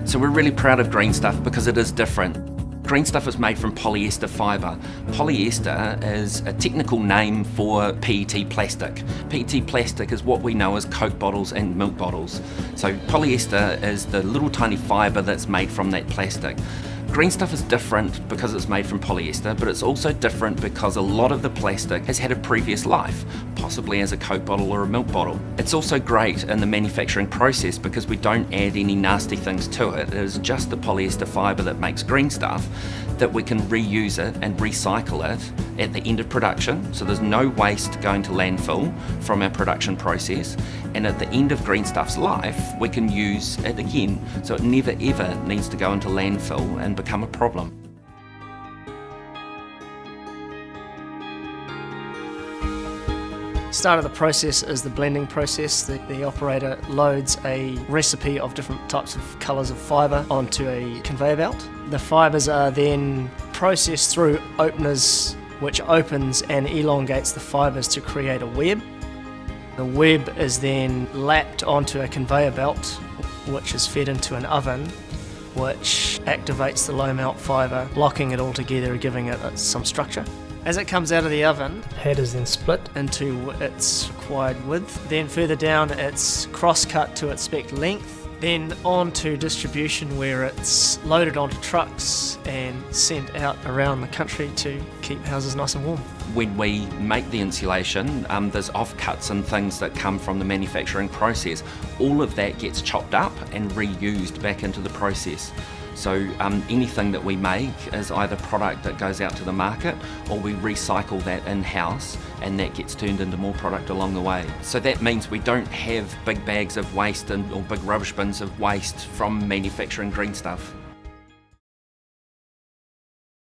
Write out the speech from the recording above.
So we're really proud of Green Stuff because it is different. Green Stuff is made from polyester fibre. Polyester is a technical name for PET plastic. PET plastic is what we know as Coke bottles and milk bottles. So polyester is the little tiny fibre that's made from that plastic. Green Stuff is different because it's made from polyester, but it's also different because a lot of the plastic has had a previous life, possibly as a Coke bottle or a milk bottle. It's also great in the manufacturing process because we don't add any nasty things to it. It is just the polyester fibre that makes Green Stuff that we can reuse it and recycle it at the end of production. So there's no waste going to landfill from our production process. And at the end of Green Stuff's life, we can use it again. So it never ever needs to go into landfill and become a problem. Start of the process is the blending process. The operator loads a recipe of different types of colours of fibre onto a conveyor belt. The fibres are then processed through openers, which opens and elongates the fibres to create a web. The web is then lapped onto a conveyor belt, which is fed into an oven, which activates the low melt fibre, locking it all together, giving it some structure. As it comes out of the oven, the head is then split into its required width. Then further down, it's cross-cut to its spec length. Then on to distribution, where it's loaded onto trucks and sent out around the country to keep houses nice and warm. When we make the insulation, there's offcuts and things that come from the manufacturing process. All of that gets chopped up and reused back into the process. So anything that we make is either product that goes out to the market, or we recycle that in-house and that gets turned into more product along the way. So that means we don't have big bags of waste or big rubbish bins of waste from manufacturing Green Stuff.